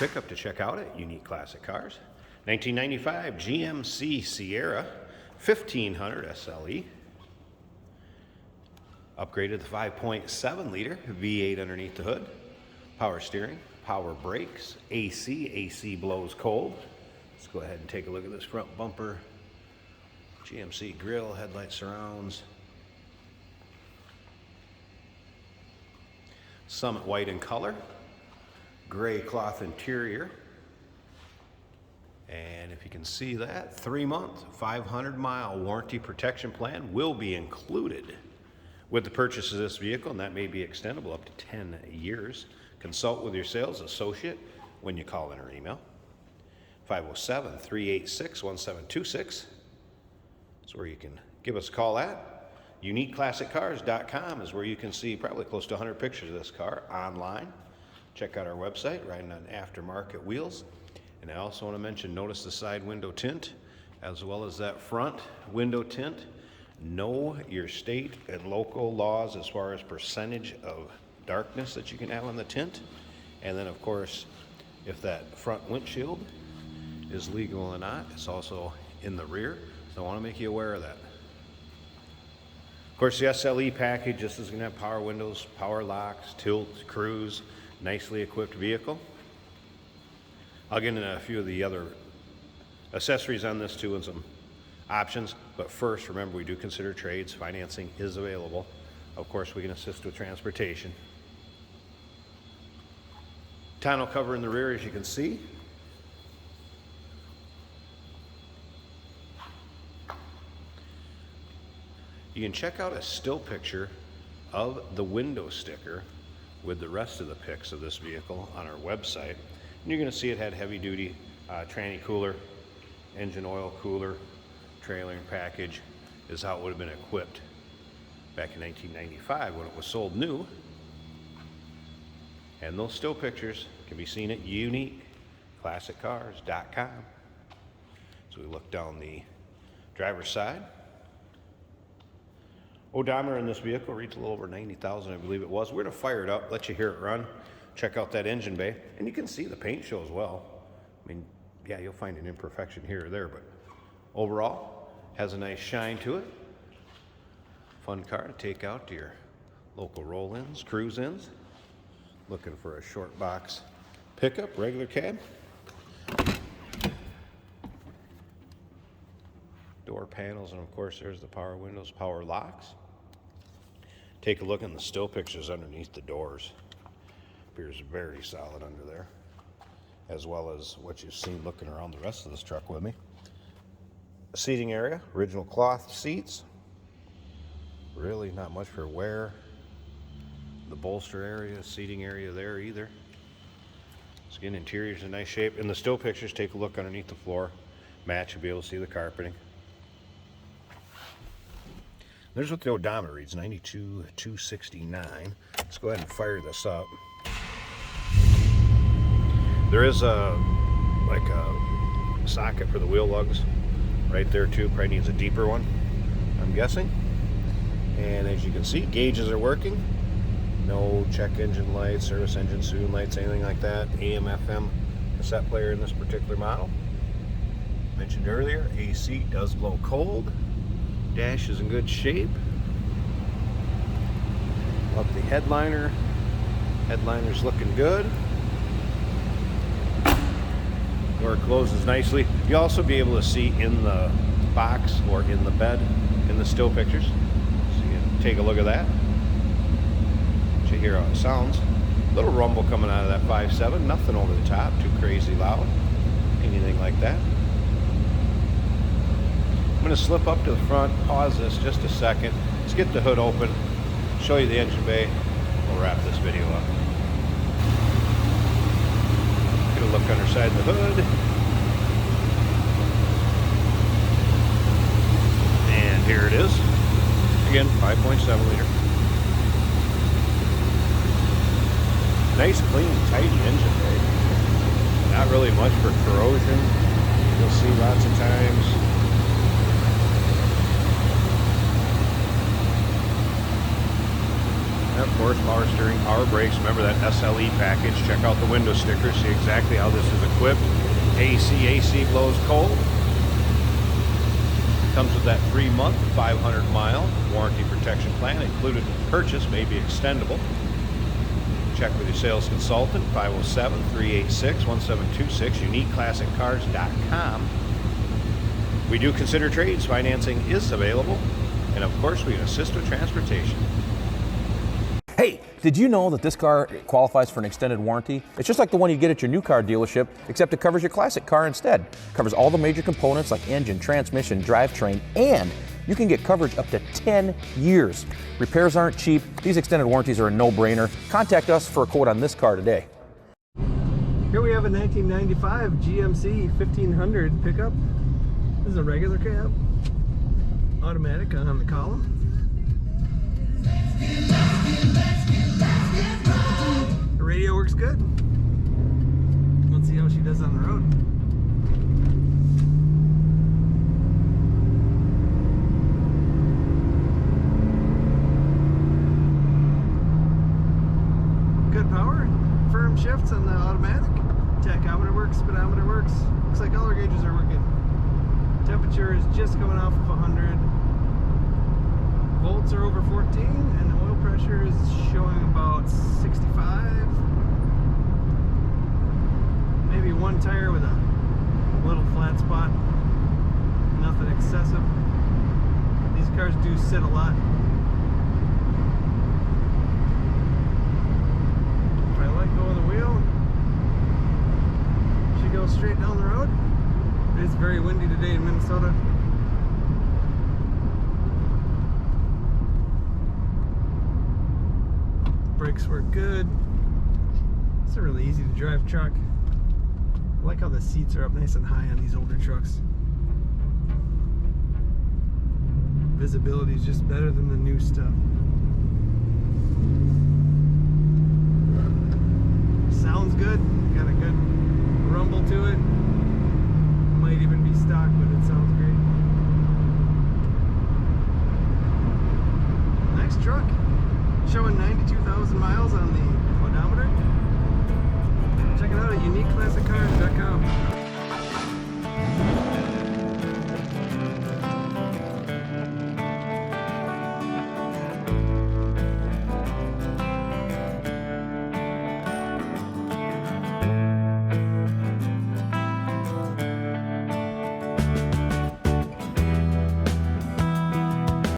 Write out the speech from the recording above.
pickup to check out at Unique Classic Cars. 1995 GMC Sierra 1500 SLE. Upgraded the 5.7 liter V8 underneath the hood. Power steering, power brakes, AC blows cold. Let's go ahead and take a look at this front bumper. GMC grille, headlight surrounds. Summit white in color. Gray cloth interior. And if you can see that, 3-month, 500-mile warranty protection plan will be included with the purchase of this vehicle, and that may be extendable up to 10 years. Consult with your sales associate when you call in or email. 507-386-1726 is where you can give us a call at. UniqueClassicCars.com is where you can see probably close to 100 pictures of this car online. Check out our website, riding on aftermarket wheels. And I also want to mention, notice the side window tint, as well as that front window tint. Know your state and local laws as far as percentage of darkness that you can have on the tint. And then, of course, if that front windshield is legal or not, it's also in the rear. So I want to make you aware of that. Of course, the SLE package, this is going to have power windows, power locks, tilt, cruise, nicely equipped vehicle. I'll get into a few of the other accessories on this too and some options, but first, remember, we do consider trades. Financing is available. Of course, we can assist with transportation. Tonneau cover in the rear, as you can see. You can check out a still picture of the window sticker with the rest of the pics of this vehicle on our website. And you're going to see it had heavy duty tranny cooler, engine oil cooler, trailer package is how it would have been equipped back in 1995 when it was sold new. And those still pictures can be seen at UniqueClassicCars.com. So we look down the driver's side. Odometer in this vehicle reads a little over 90,000, I believe it was. We're going to fire it up, let you hear it run. Check out that engine bay, and you can see the paint shows well. I mean, yeah, you'll find an imperfection here or there, but overall, has a nice shine to it. Fun car to take out to your local roll-ins, cruise-ins. Looking for a short box pickup, regular cab. Door panels, and of course, there's the power windows, power locks. Take a look in the still pictures underneath the doors. Appears very solid under there, as well as what you've seen looking around the rest of this truck with me. Seating area, original cloth seats. Really not much for wear. The bolster area, seating area there either. Skin interior's in nice shape. In the still pictures, take a look underneath the floor. Match, you'll be able to see the carpeting. There's what the odometer reads, 92,269. Let's go ahead and fire this up. There is a socket for the wheel lugs right there too. Probably needs a deeper one, I'm guessing. And as you can see, gauges are working. No check engine lights, service engine soon lights, anything like that. AM, FM cassette player in this particular model. Mentioned earlier, AC does blow cold. Dash is in good shape. Love the headliner. Headliner's looking good. Door closes nicely. You'll also be able to see in the box or in the bed in the still pictures. So you can take a look at that. You hear how it sounds. Little rumble coming out of that 5.7. Nothing over the top, too crazy loud. Anything like that. I'm going to slip up to the front, pause this just a second. Let's get the hood open, show you the engine bay. We'll wrap this video up. Get a look underside the hood. And here it is. Again, 5.7 liter. Nice, clean, tidy engine bay. Not really much for corrosion. You'll see lots of times. Of horse, power steering, power brakes. Remember that SLE package. Check out the window stickers, see exactly how this is equipped. AC blows cold. Comes with that 3-month, 500-mile warranty protection plan included in the purchase, may be extendable. Check with your sales consultant, 507-386-1726, uniqueclassiccars.com. We do consider trades. Financing is available. And of course, we can assist with transportation. Hey, did you know that this car qualifies for an extended warranty? It's just like the one you get at your new car dealership, except it covers your classic car instead. It covers all the major components like engine, transmission, drivetrain, and you can get coverage up to 10 years. Repairs aren't cheap. These extended warranties are a no-brainer. Contact us for a quote on this car today. Here we have a 1995 GMC 1500 pickup. This is a regular cab. Automatic on the column. The radio works good. Let's see how she does on the road. Good power, firm shifts on the automatic. Tachometer works, speedometer works. Looks like all our gauges are working. Temperature is just coming off of 100. Volts are over 14, and the oil pressure is showing about 65. Maybe one tire with a little flat spot. Nothing excessive. These cars do sit a lot. If I let go of the wheel, she goes straight down the road. It's very windy today in Minnesota. Brakes work good. It's a really easy to drive truck. I like how the seats are up nice and high on these older trucks. Visibility is just better than the new stuff. Sounds good. Got a good rumble to it. Might even be stock, but it sounds great. Nice truck. Showing 92,000 miles on the odometer. Check it out at uniqueclassiccars.com.